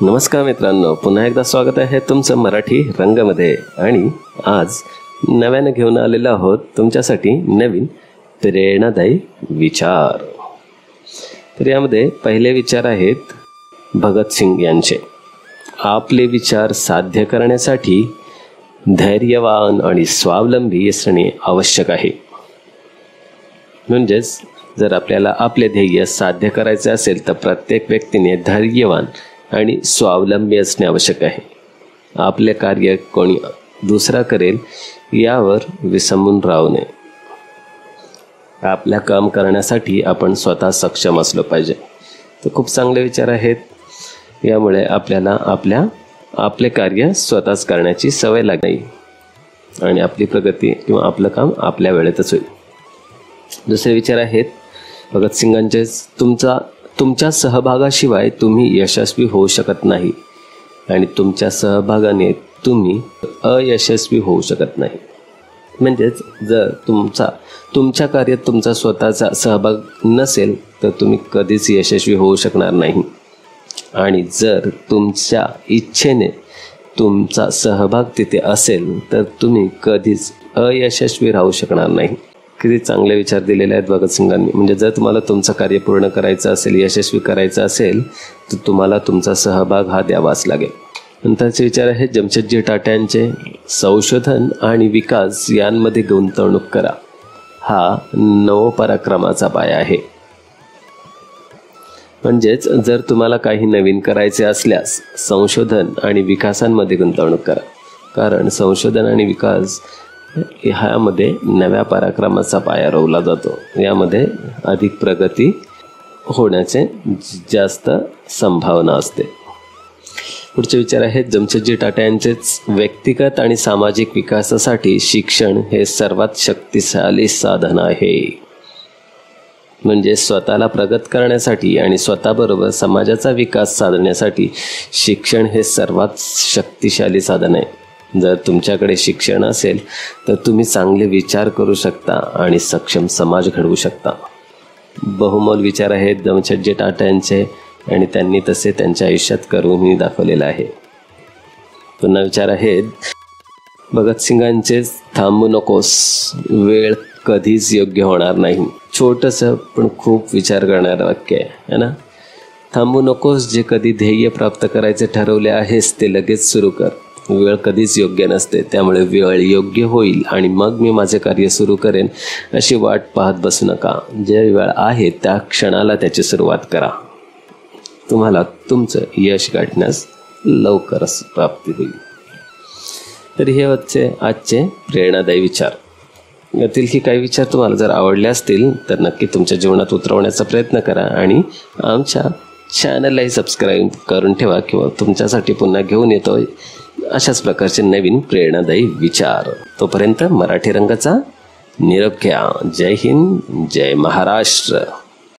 नमस्कार मित्रांनो, पुन्हा एकदा स्वागत आहे तुमचं मराठी रंगमध्ये. आणि आज नव्यानं घेऊन आलेलो आहोत तुमच्यासाठी नवीन प्रेरणादायी विचार. तर यामध्ये पहिले विचार आहेत भगतसिंग यांचे. आपले विचार साध्य करण्यासाठी धैर्यवान आणि स्वावलंबी असणे आवश्यक आहे. म्हणजेच जर आपल्याला आपले ध्येय साध्य करायचे असेल तर प्रत्येक व्यक्तीने धैर्यवान आणि स्वावलंबी असणे आवश्यक आहे. आपले कार्य कोणी दुसरा करेल यावर विसंबून राहू नये. आपल्या काम करण्यासाठी आपण स्वतः सक्षम असलो पाहिजे. तर खूप चांगले विचार आहेत. यामुळे आपल्याला आपले कार्य स्वतःच करण्याची सवय लागेल आणि आपली प्रगती किंवा आपलं काम आपल्या वेळेतच होईल. दुसरे विचार आहेत भगतसिंगांचे. तुमच्या सहभागाशिवाय तुम्ही यशस्वी होऊ शकत नाही आणि तुमच्या सहभागाने तुम्ही अयशस्वी होऊ शकत नाही. म्हणजेच जर तुमच्या कार्यात तुमचा स्वतःचा सहभाग नसेल तर तुम्ही कधीच यशस्वी होऊ शकणार नाही. आणि जर तुमच्या इच्छेने तुमचा सहभाग तिथे असेल तर तुम्ही कधीच अयशस्वी राहू शकणार नाही. किती चांगले विचार दिलेले आहेत भगतसिंगांनी. म्हणजे जर तुम्हाला तुमचं कार्य पूर्ण करायचं असेल, यशस्वी करायचं असेल तर तुम्हाला तुमचा सहभाग हा द्यावाच लागेल. नंतरचे विचार आहेत जमशेदजी टाटांचे. संशोधन आणि विकास यांमध्ये गुंतवणूक करा, हा नवपराक्रमाचा पाया आहे. म्हणजेच जर तुम्हाला काही नवीन करायचे असल्यास संशोधन आणि विकासांमध्ये गुंतवणूक करा. कारण संशोधन आणि विकास ह्यामध्ये नव्या पराक्रमाचा पाया रोवला जातो. यामध्ये अधिक प्रगती होण्याचे जास्त संभावना असते. पुढचे विचार आहेत जमशेदजी टाटा यांचेच. व्यक्तिगत आणि सामाजिक विकासासाठी शिक्षण हे सर्वात शक्तिशाली साधन आहे. म्हणजे स्वतःला प्रगत करण्यासाठी आणि स्वतःबरोबर समाजाचा विकास साधण्यासाठी शिक्षण हे सर्वात शक्तिशाली साधन आहे. जर तुमच्याकडे शिक्षण असेल तर तुम्ही चांगले विचार करू शकता आणि सक्षम समाज घडवू शकता. बहुमोल विचार आहेत जमशेदजी टाटा यांचे आणि त्यांनी तसे त्यांच्या आयुष्यात करूनही दाखवलेलं आहे. पुन्हा विचार आहेत भगतसिंगांचे. थांबू नकोस, वेळ कधीच योग्य होणार नाही. छोटंसं पण खूप विचार करणारं वाक्य आहे ना. थांबू नकोस, जे कधी ध्येय प्राप्त करायचे ठरवले आहेस ते लगेच सुरू कर. वेळ कधीच योग्य नसते, त्यामुळे वेळ योग्य होईल आणि मग मी माझे कार्य सुरू करेन अशी वाट पाहत बसू नका. जे वेळ आहे त्या क्षणाला त्याची सुरुवात करा. तुम्हाला तुमचं यश गाठण्यास लवकरच प्राप्ती होईल. तर हे होते आजचे प्रेरणादायी विचार. यातील की काही विचार तुम्हाला जर आवडले असतील तर नक्की तुमच्या जीवनात उतरवण्याचा प्रयत्न करा आणि आमच्या चॅनललाही सबस्क्राईब करून ठेवा किंवा तुमच्यासाठी पुन्हा घेऊन येतो अशाच प्रकारचे नवीन प्रेरणादायी विचार. तोपर्यंत मराठी रंगाचा निरोप घ्या. जय हिंद, जय महाराष्ट्र.